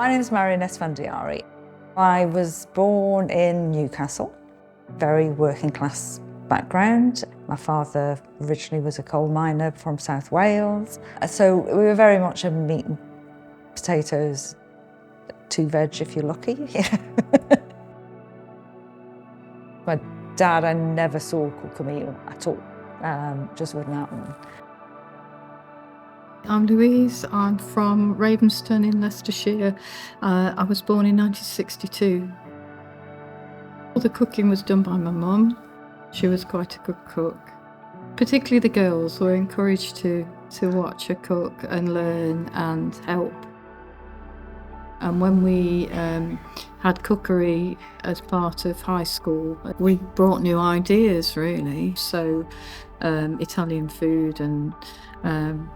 My name is Marion Esfandiari. I was born in Newcastle, very working class background. My father originally was a coal miner from South Wales. So we were very much a meat and potatoes, 2 veg if you're lucky. My dad, I never saw cook a meal at all, just wouldn't happen. I'm Louise, I'm from Ravenston in Leicestershire. I was born in 1962. All the cooking was done by my mum. She was quite a good cook. Particularly the girls were encouraged to watch her cook and learn and help. And when we had cookery as part of high school, we brought new ideas really. So Italian food and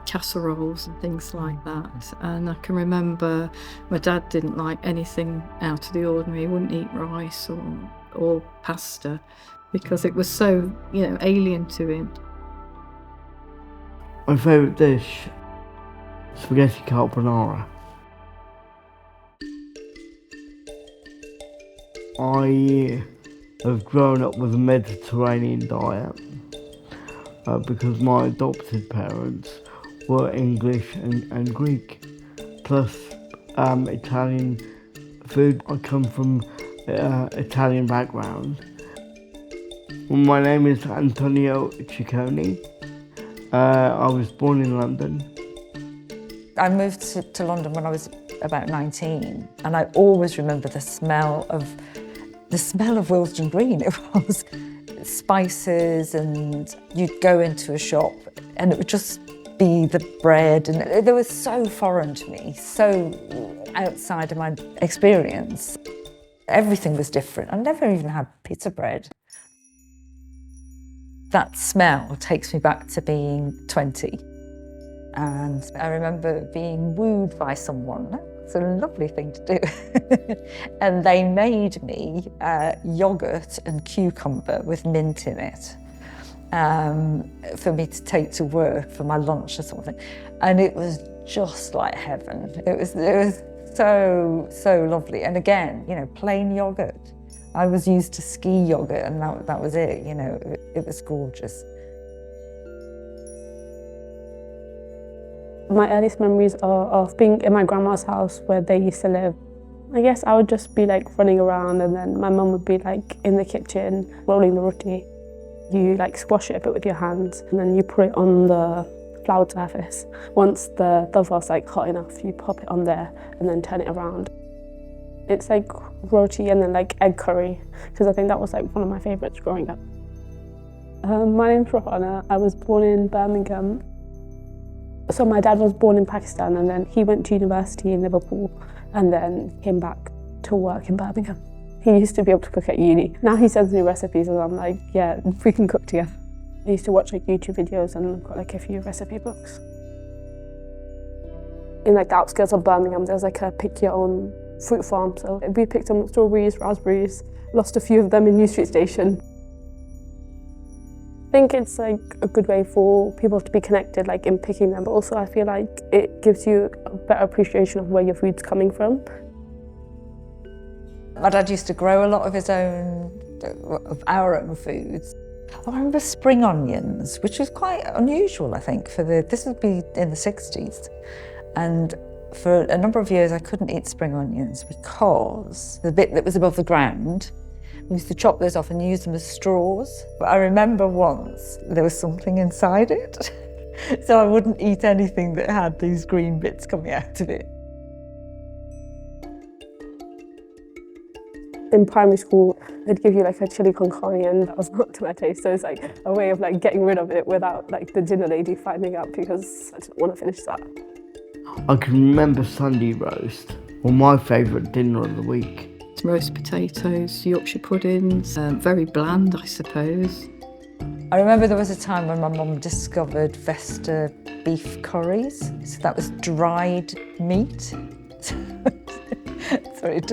casseroles and things like that. And I can remember my dad didn't like anything out of the ordinary. He wouldn't eat rice or pasta because it was so, alien to him. My favourite dish, spaghetti carbonara. I have grown up with a Mediterranean diet because my adopted parents were English and Greek, plus Italian food. I come from Italian background. My name is Antonio Ciccone. I was born in London. I moved to London when I was about 19, and I always remember the smell of Willesden Green. It was spices, and you'd go into a shop and it would just be the bread, and it was so foreign to me, so outside of my experience. Everything was different. I never even had pita bread. That smell takes me back to being 20. And I remember being wooed by someone. It's a lovely thing to do. And they made me yoghurt and cucumber with mint in it for me to take to work for my lunch or something. And it was just like heaven. It was so lovely. And again, plain yoghurt. I was used to ski yoghurt, and that was it. It was gorgeous. My earliest memories are of being in my grandma's house where they used to live. I guess I would just be running around, and then my mum would be in the kitchen rolling the roti. You squash it a bit with your hands, and then you put it on the floured surface. Once the dough was hot enough, you pop it on there and then turn it around. It's roti and then egg curry, because I think that was one of my favourites growing up. My name's Rohana. I was born in Birmingham. So my dad was born in Pakistan, and then he went to university in Liverpool and then came back to work in Birmingham. He used to be able to cook at uni. Now he sends me recipes and I'm yeah, we can cook together. I used to watch YouTube videos and got a few recipe books. In the outskirts of Birmingham, there was a pick your own fruit farm. So we picked some strawberries, raspberries, lost a few of them in New Street Station. I think it's a good way for people to be connected in picking them, but also I feel it gives you a better appreciation of where your food's coming from. My dad used to grow a lot of our own foods. I remember spring onions, which was quite unusual, I think, this would be in the 60s. And for a number of years I couldn't eat spring onions because the bit that was above the ground, we used to chop those off and use them as straws. But I remember once there was something inside it, so I wouldn't eat anything that had these green bits coming out of it. In primary school, they'd give you a chili con carne, and that was not to my taste. So it's a way of getting rid of it without the dinner lady finding out, because I didn't want to finish that. I can remember Sunday roast, or my favourite dinner of the week. Roast potatoes, Yorkshire puddings, very bland, I suppose. I remember there was a time when my mum discovered Vesta beef curries. So that was dried meat. Sorry, it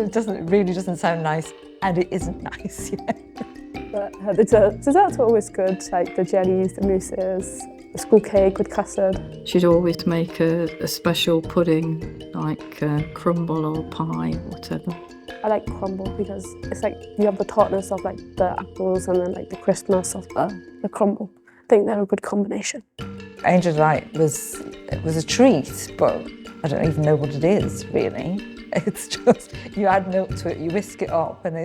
really doesn't sound nice, and it isn't nice, But the desserts were always good, the jellies, the mousses, the school cake with custard. She'd always make a special pudding like crumble or pie, whatever. I like crumble because it's like you have the tartness of like the apples and then like the crispness of the crumble. I think they're a good combination. Angel Delight was a treat, but I don't even know what it is really. It's just you add milk to it, you whisk it up, and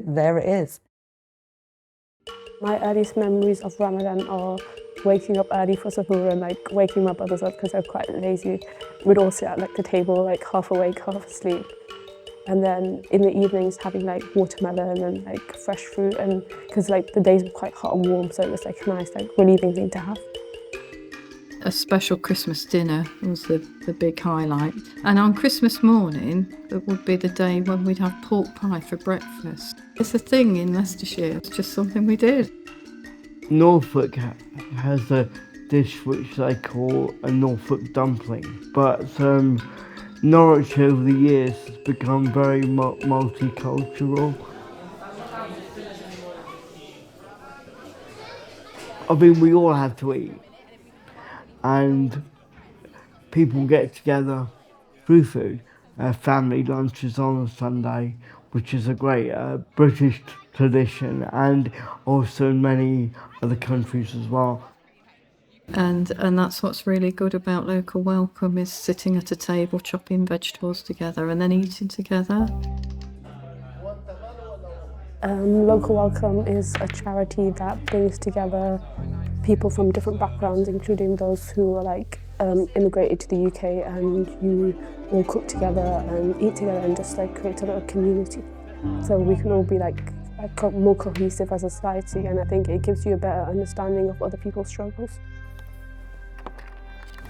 there it is. My earliest memories of Ramadan are waking up early for suhoor and like waking my brothers up because they're quite lazy. We'd all sit at like the table, like half awake, half asleep. And then in the evenings having like watermelon and like fresh fruit, and because like the days were quite hot and warm, so it was like a nice like relieving thing to have. A special Christmas dinner was the big highlight. And on Christmas morning, it would be the day when we'd have pork pie for breakfast. It's a thing in Leicestershire, it's just something we did. Norfolk has a dish which they call a Norfolk dumpling, but Norwich over the years has become very multicultural. I mean, we all have to eat, and people get together through food. Family lunches on a Sunday, which is a great British tradition, and also in many other countries as well. And that's what's really good about Local Welcome, is sitting at a table, chopping vegetables together and then eating together. Local Welcome is a charity that brings together people from different backgrounds, including those who are like immigrated to the UK, and you all cook together and eat together and just like create a little community. So we can all be like more cohesive as a society, and I think it gives you a better understanding of other people's struggles.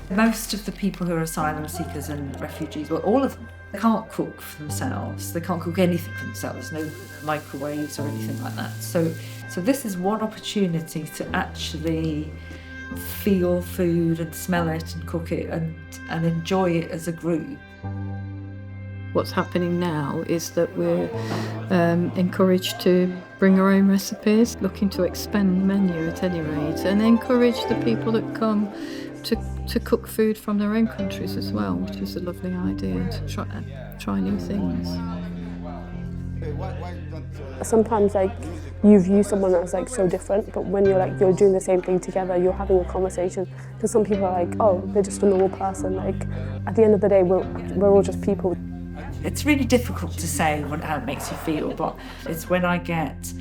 Most of the people who are asylum seekers and refugees, well, all of them, they can't cook for themselves. They can't cook anything for themselves. No microwaves or anything like that. So this is one opportunity to actually feel food and smell it and cook it and enjoy it as a group. What's happening now is that we're encouraged to bring our own recipes, looking to expand the menu at any rate, and encourage the people that come to cook food from their own countries as well, which is a lovely idea, to try new things. Sometimes like you view someone as like so different, but when you're doing the same thing together, you're having a conversation. Because some people are like, oh, they're just a normal person. Like at the end of the day, we're all just people. It's really difficult to say how it makes you feel, but it's when I get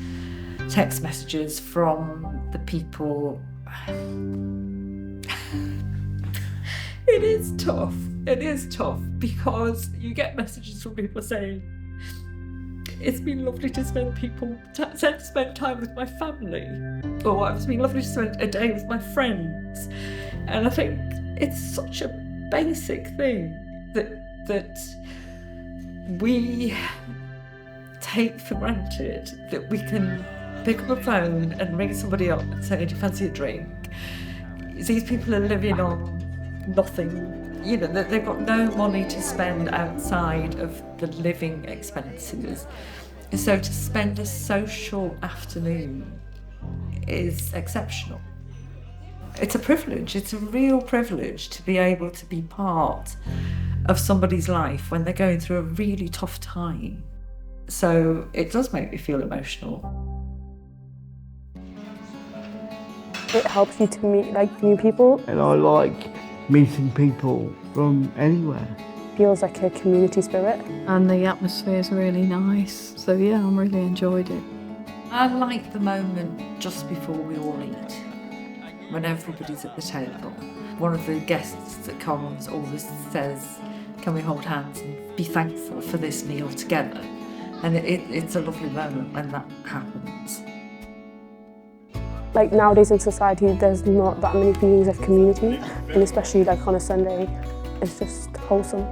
text messages from the people. It is tough. It is tough because you get messages from people saying, it's been lovely to spend time with my family, or it's been lovely to spend a day with my friends. And I think it's such a basic thing that we take for granted, that we can pick up a phone and ring somebody up and say, do you fancy a drink? These people are living on nothing, you know, they've got no money to spend outside of the living expenses. So to spend a social afternoon is exceptional. It's a privilege, it's a real privilege to be able to be part of somebody's life when they're going through a really tough time. So it does make me feel emotional. It helps you to meet like new people. And I like meeting people from anywhere. Feels like a community spirit. And the atmosphere is really nice. So yeah, I really enjoyed it. I like the moment just before we all eat, when everybody's at the table. One of the guests that comes always says, can we hold hands and be thankful for this meal together? And it's a lovely moment when that happens. Like nowadays in society, there's not that many feelings of community, and especially like on a Sunday, it's just wholesome.